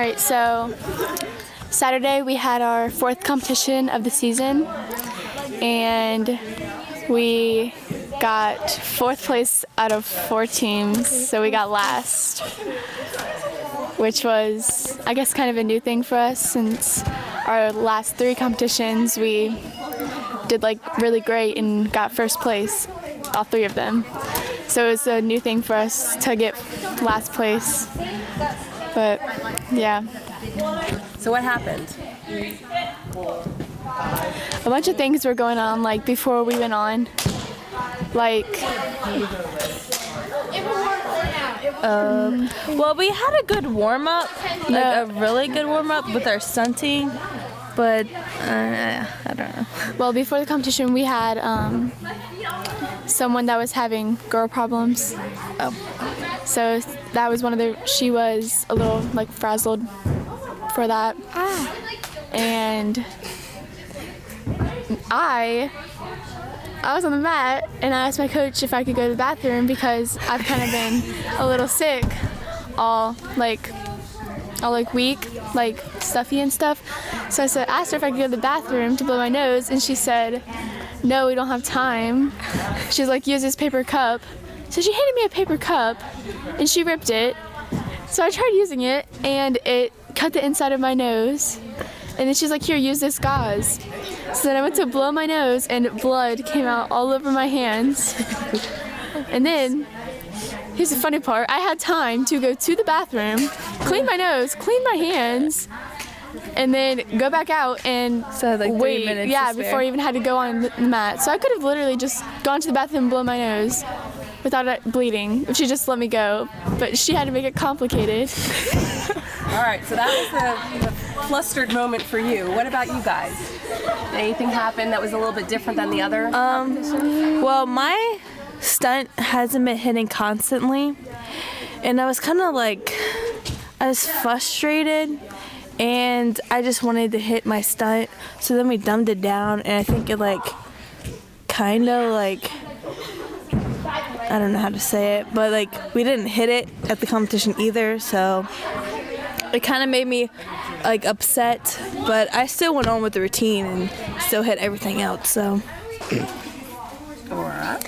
right, so Saturday we had our 4th competition of the season, and we got 4th place out of 4 teams, so we got last, which was, I guess, kind of a new thing for us since our last 3 competitions we did really great and got 1st place, all 3 of them. So it was a new thing for us to get last place, but yeah. So what happened? A bunch of things were going on before we went on, well, we had a good warm-up, a really good warm-up with our stunting, but I don't know. Well, before the competition we had someone that was having girl problems. So that was she was a little frazzled for that. And I was on the mat and I asked my coach if I could go to the bathroom because I've kind of been a little sick all week, stuffy and stuff. So I asked her if I could go to the bathroom to blow my nose, and she said, no, we don't have time. She's use this paper cup. So she handed me a paper cup and she ripped it. So I tried using it and it cut the inside of my nose. And then she's like, here, use this gauze. So then I went to blow my nose and blood came out all over my hands. And then, here's the funny part, I had time to go to the bathroom, clean my nose, clean my hands, and then go back out and wait 3 minutes before I even had to go on the mat. So I could have literally just gone to the bathroom and blown my nose without it bleeding if she just let me go. But she had to make it complicated. All right, so that was the flustered moment for you. What about you guys? Did anything happen that was a little bit different than the other competition? Well, my stunt hasn't been hitting constantly, and I was kind of I was frustrated, and I just wanted to hit my stunt. So then we dumbed it down, and I think it I don't know how to say it, but we didn't hit it at the competition either, so it kind of made me upset, but I still went on with the routine and still hit everything else, so. Aura?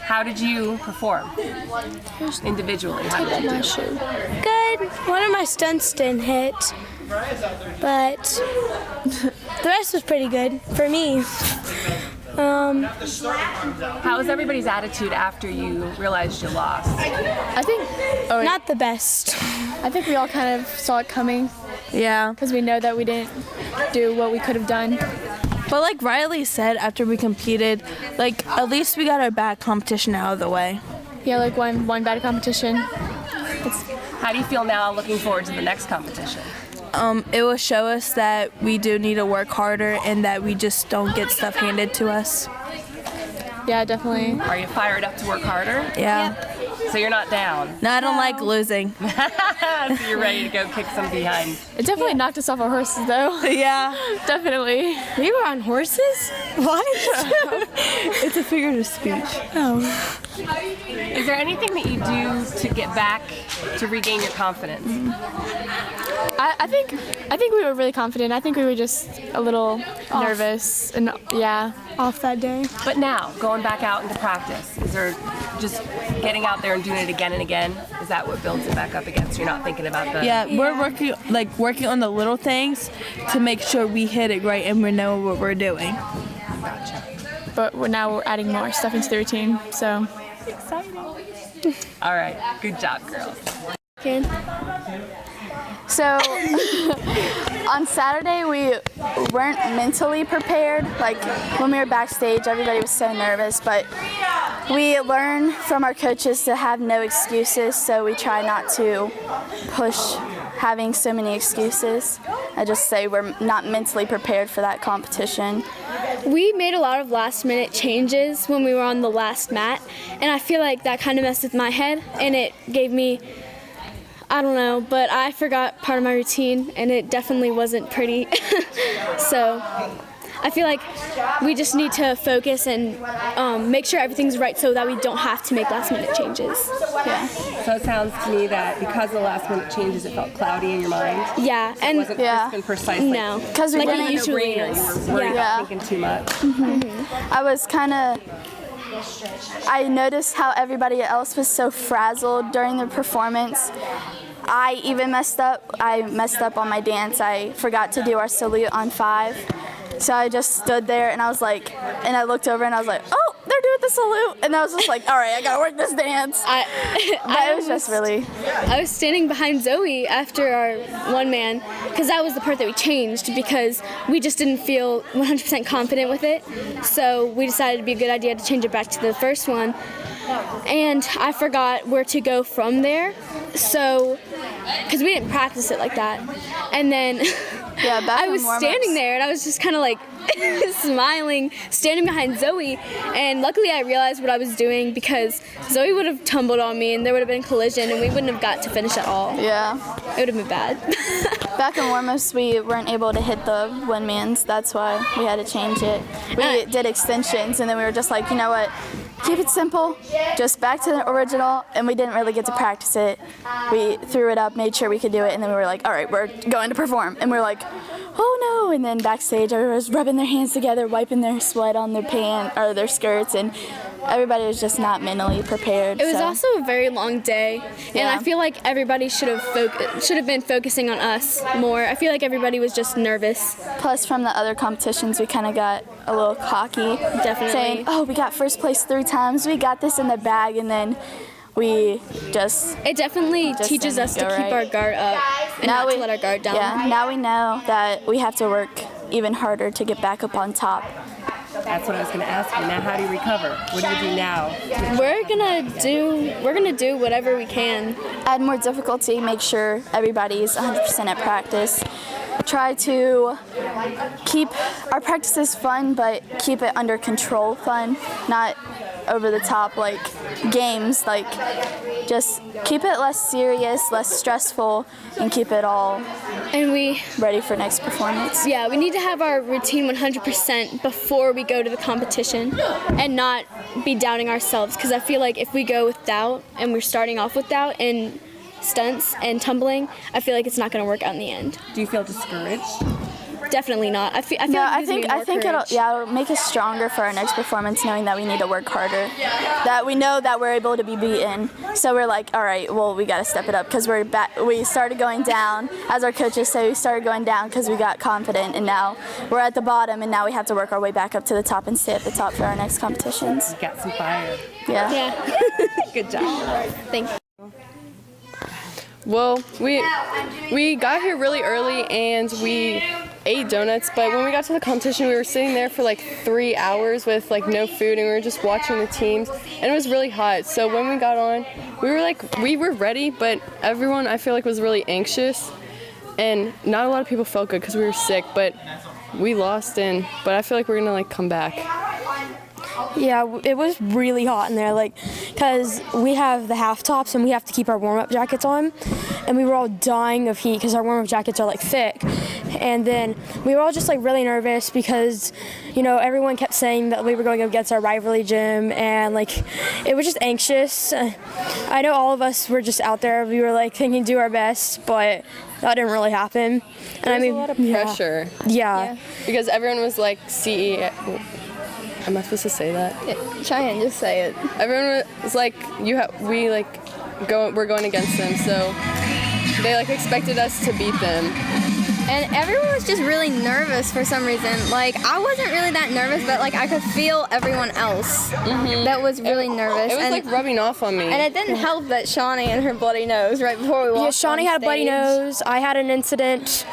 How did you perform individually? How did you do? Good. One of my stunts didn't hit, but the rest was pretty good for me. How was everybody's attitude after you realized you lost? I think Not the best. I think we all kind of saw it coming Yeah. because we know that we didn't do what we could have done. But like Riley said, after we competed, at least we got our bad competition out of the way. Yeah, one bad competition. How do you feel now looking forward to the next competition? It will show us that we do need to work harder and that we just don't get stuff handed to us. Yeah, definitely. Are you fired up to work harder? Yeah. So you're not down? No, I don't like losing. So you're ready to go kick some behind? It definitely knocked us off our horses, though. Yeah. Definitely. We were on horses? What? It's a figure of speech. Oh. Is there anything that you do to get back, to regain your confidence? I think we were really confident. I think we were just a little nervous and Off that day. But now, going back out into practice, is there just getting out there and doing it again and again? Is that what builds it back up again? So you're not thinking about the... Yeah, we're working on the little things to make sure we hit it right and we know what we're doing. Gotcha. But now we're adding more stuff into the routine, so. Exciting. All right, good job, girls. Good. So on Saturday we weren't mentally prepared. When we were backstage, everybody was so nervous, but we learned from our coaches to have no excuses, so we try not to push having so many excuses. I just say we're not mentally prepared for that competition. We made a lot of last-minute changes when we were on the last mat, and I feel like that kind of messed with my head, and it gave me, I don't know, but I forgot part of my routine, and it definitely wasn't pretty. So I feel like we just need to focus and make sure everything's right so that we don't have to make last minute changes. Yeah. So it sounds to me that because of the last minute changes, it felt cloudy in your mind. Yeah, It and wasn't Yeah. crisp and precise. no, Because we like didn't it usually no-brainer. is. You were worried Yeah. about thinking too much. I was kind of, I noticed how everybody else was so frazzled during the performance. I even messed up. I messed up on my dance. I forgot to do our salute on 5. So I just stood there and I was like, and I looked over and I was like, oh, they're doing the salute. And I was just like, all right, I gotta work this dance. But it was just really, I was standing behind Zoe after our one man because that was the part that we changed because we just didn't feel 100% confident with it. So we decided it'd be a good idea to change it back to the first one. And I forgot where to go from there. So, because we didn't practice it like that. And then yeah, back I in was warm-ups. standing there and I was just kind of like smiling, standing behind Zoe. And luckily I realized what I was doing because Zoe would have tumbled on me and there would have been collision and we wouldn't have got to finish at all. Yeah. It would have been bad. Back in warm-ups, we weren't able to hit the one-mans. That's why we had to change it. We did extensions, and then we were just like, you know what? Keep it simple, just back to the original, and we didn't really get to practice it. We threw it up, made sure we could do it, and then we were like, all right, we're going to perform. And we were like, oh no, and then backstage, everyone was rubbing their hands together, wiping their sweat on their pants, or their skirts, and everybody was just not mentally prepared. It was so. also a very long day, and Yeah. I feel like everybody should have been focusing on us more. I feel like everybody was just nervous. Plus, from the other competitions, we kind of got a little cocky. Definitely. Saying, oh, we got first place 3 times, we got this in the bag, and then we just... It definitely Just teaches didn't us to go keep right. our guard up and not to let our guard down. Yeah, now we know that we have to work even harder to get back up on top. That's what I was going to ask you. Now, how do you recover? What do you do now? We're gonna do whatever we can. Add more difficulty, make sure everybody's 100% at practice. Try to keep our practices fun, but keep it under control fun, not over the top like games. Like, just keep it less serious, less stressful, and keep it all And we ready for next performance. we need to have our routine 100% before we go to the competition and not be doubting ourselves, because I feel like if we go with doubt and we're starting off with doubt in stunts and tumbling, I feel like it's not going to work out in the end. Do you feel discouraged? Definitely not. I feel No, like it I gives me think more courage. it'll make us stronger for our next performance, knowing that we need to work harder. That we know that we're able to be beaten. So we're like, all right, well, we got to step it up because we started going down, as our coaches say, we started going down because we got confident, and now we're at the bottom, and now we have to work our way back up to the top and stay at the top for our next competitions. You got some fire. Yeah. Yeah. Good job. Thank you. Well, we got here really early and we ate donuts, but when we got to the competition, we were sitting there for like 3 hours with like no food, and we were just watching the teams, and it was really hot. So when we got on, we were ready, but everyone I feel like was really anxious, and not a lot of people felt good because we were sick, but we lost, but I feel like we're gonna like come back. Yeah, it was really hot in there, like, because we have the half tops and we have to keep our warm-up jackets on, and we were all dying of heat because our warm-up jackets are like thick, and then we were all just like really nervous because, you know, everyone kept saying that we were going against our rivalry gym, and like it was just anxious. I know all of us were just out there, we were like thinking do our best, but that didn't really happen. And There was a lot of pressure. Yeah. Because everyone was like am I supposed to say that? Try and just say it. Everyone was like, we're going against them, so they like expected us to beat them. And everyone was just really nervous for some reason. Like, I wasn't really that nervous, but like I could feel everyone else that was really nervous. It was and, like rubbing off on me. and it didn't help that Shawnee and her bloody nose right before we walked Yeah, on Shawnee had a bloody stage. nose. I had an incident.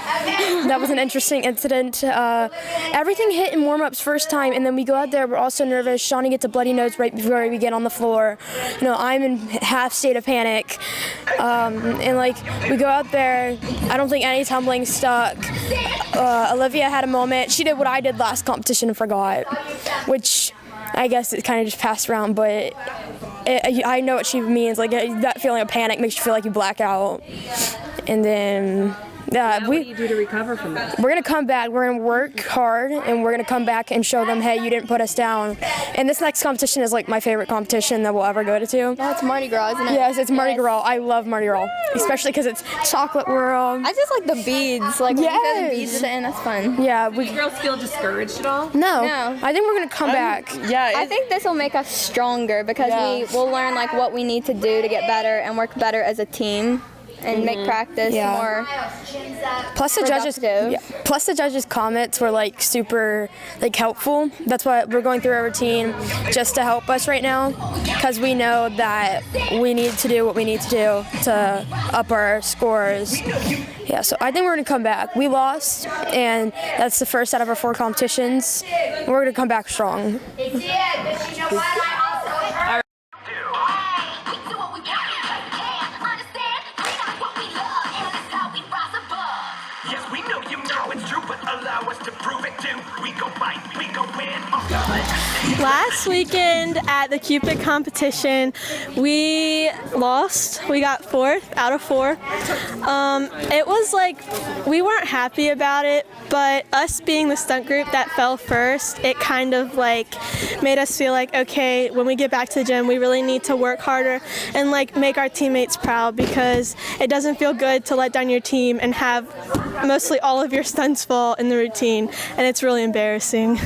That was an interesting incident. Everything hit in warm-ups first time, and then we go out there. We're also nervous. Shawnee gets a bloody nose right before we get on the floor. You know, I'm in half state of panic. And like we go out there. I don't think any tumbling stuck. Olivia had a moment. She did what I did last competition and forgot, which I guess it kind of just passed around, but I know what she means. Like that feeling of panic makes you feel like you black out. And then What do you do to recover from that? We're going to come back. We're going to work hard, and we're going to come back and show them, hey, you didn't put us down. And this next competition is like my favorite competition that we'll ever go to. Yeah, it's Mardi Gras, isn't it? Yes, it's Mardi Gras. I love Mardi Gras, especially because it's chocolate world. I just like the beads. Like when you throw the Yes. beads at the end, that's fun. Yeah, Do you girls feel discouraged at all? no, No. I think we're going to come back. Yeah, I think this will make us stronger because we will learn like what we need to do to get better and work better as a team and make practice Yeah. more. Plus the judges' comments were like super like helpful. That's why we're going through our routine just to help us right now, because we know that we need to do what we need to do to up our scores. Yeah, so I think we're gonna come back. We lost, and that's the first out of our 4 competitions. We're gonna come back strong. Yes, we know you know it's true, but allow us to prove it too. We go fight, we go win. Last weekend at the Cupid competition, we lost. We got 4th out of 4. It was like, we weren't happy about it, but us being the stunt group that fell first, it kind of like made us feel like, okay, when we get back to the gym, we really need to work harder and like make our teammates proud, because it doesn't feel good to let down your team and have mostly all of your stunts fall in the routine, and it's really embarrassing.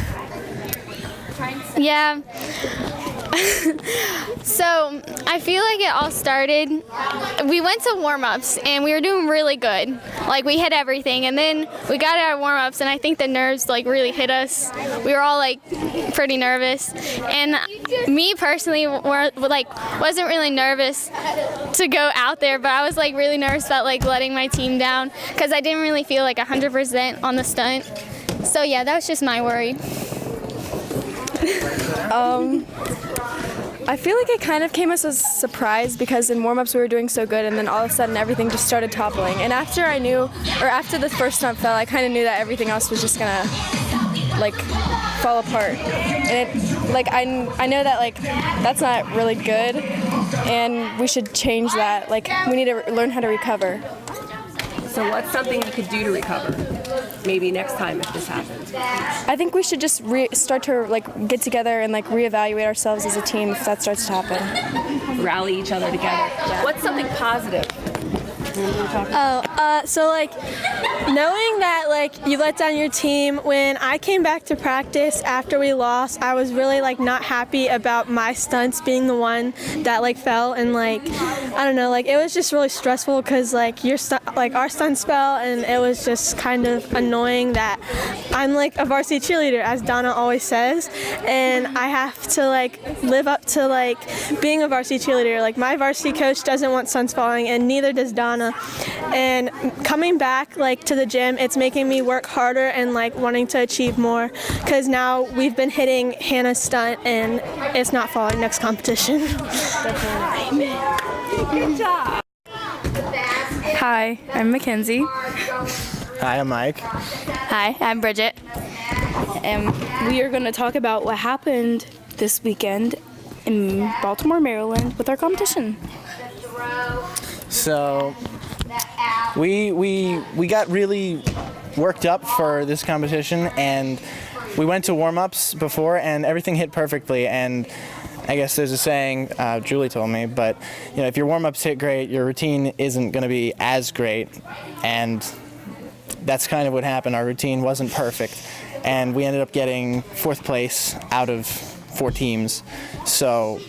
Yeah. So I feel like it all started, we went to warm-ups and we were doing really good. Like we hit everything, and then we got our warm-ups and I think the nerves like really hit us. We were all like pretty nervous, and me personally wasn't really nervous to go out there, but I was like really nervous about like letting my team down because I didn't really feel like 100% on the stunt. So yeah, that was just my worry. I feel like it kind of came as a surprise because in warm-ups we were doing so good, and then all of a sudden everything just started toppling. And after the first stunt fell, I kind of knew that everything else was just gonna like fall apart. And it like I know that like that's not really good, and we should change that. Like we need to learn how to recover. So what's something you could do to recover? Maybe next time if this happens. I think we should just start to like get together and like reevaluate ourselves as a team if that starts to happen. Rally each other together. What's something positive? So like knowing that like you let down your team, when I came back to practice after we lost, I was really like not happy about my stunts being the one that like fell, and like I don't know, like it was just really stressful because like our stunts fell, and it was just kind of annoying that I'm like a varsity cheerleader, as Donna always says, and I have to like live up to like being a varsity cheerleader. Like my varsity coach doesn't want stunts falling, and neither does Donna. And coming back like to the gym, it's making me work harder and like wanting to achieve more, because now we've been hitting Hannah's stunt and it's not falling next competition. Good job. Hi, I'm Mackenzie. Hi, I'm Mike. Hi, I'm Bridget. And we are going to talk about what happened this weekend in Baltimore, Maryland with our competition. So we got really worked up for this competition, and we went to warm-ups before and everything hit perfectly. And I guess there's a saying, Julie told me, but you know, if your warm-ups hit great, your routine isn't going to be as great, and that's kind of what happened. Our routine wasn't perfect, and we ended up getting 4th place out of 4 teams. So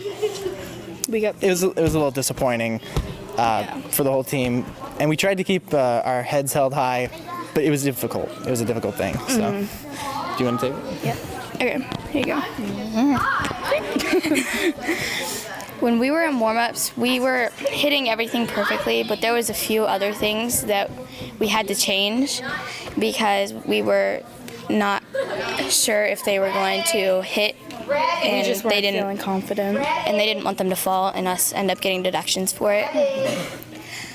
it was a little disappointing for the whole team, and we tried to keep our heads held high, but it was difficult. It was a difficult thing. So, do you want to take it? Yep. Okay, here you go. When we were in warm-ups, we were hitting everything perfectly, but there was a few other things that we had to change because we were not sure if they were going to hit, and just they didn't feeling confident. and they didn't want them to fall and us end up getting deductions for it.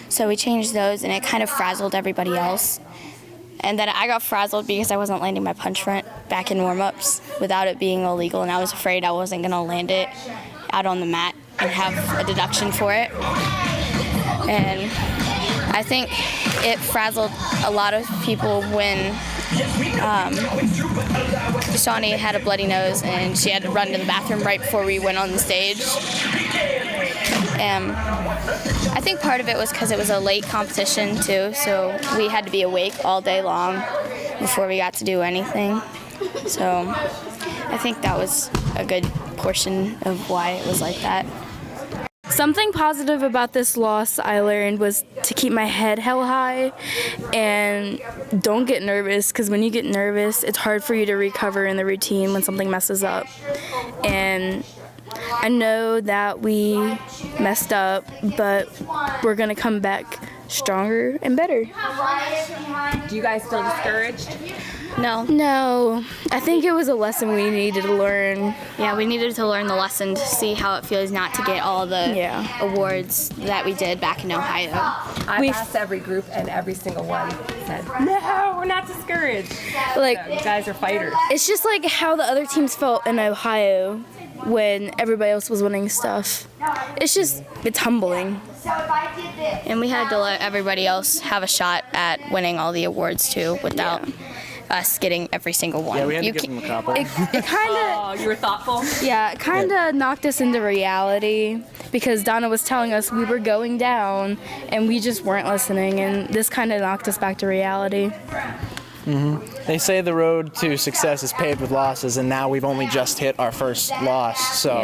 So we changed those, and it kind of frazzled everybody else. And then I got frazzled because I wasn't landing my punch front back in warm-ups without it being illegal, and I was afraid I wasn't going to land it out on the mat and have a deduction for it. And I think it frazzled a lot of people when Shawnee had a bloody nose and she had to run to the bathroom right before we went on the stage. I think part of it was because it was a late competition too, so we had to be awake all day long before we got to do anything. So I think that was a good portion of why it was like that. Something positive about this loss I learned was to keep my head held high and don't get nervous, because when you get nervous, it's hard for you to recover in the routine when something messes up. And I know that we messed up, but we're going to come back stronger and better. Do you guys feel discouraged? No, I think it was a lesson we needed to learn. Yeah, we needed to learn the lesson to see how it feels not to get all the awards that we did back in Ohio. I've asked every group and every single one said, no, we're not discouraged. Like, So you guys are fighters. it's just like how the other teams felt in Ohio when everybody else was winning stuff. It's humbling. And we had to let everybody else have a shot at winning all the awards too without us getting every single one. Yeah, we had to give them a couple. It kind of Oh, you were thoughtful? Yeah, it kind of knocked us into reality, because Donna was telling us we were going down and we just weren't listening, and this kind of knocked us back to reality. They say the road to success is paved with losses, and now we've only just hit our first loss. So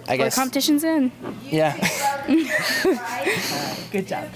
I guess The competition's in. yeah. Good job.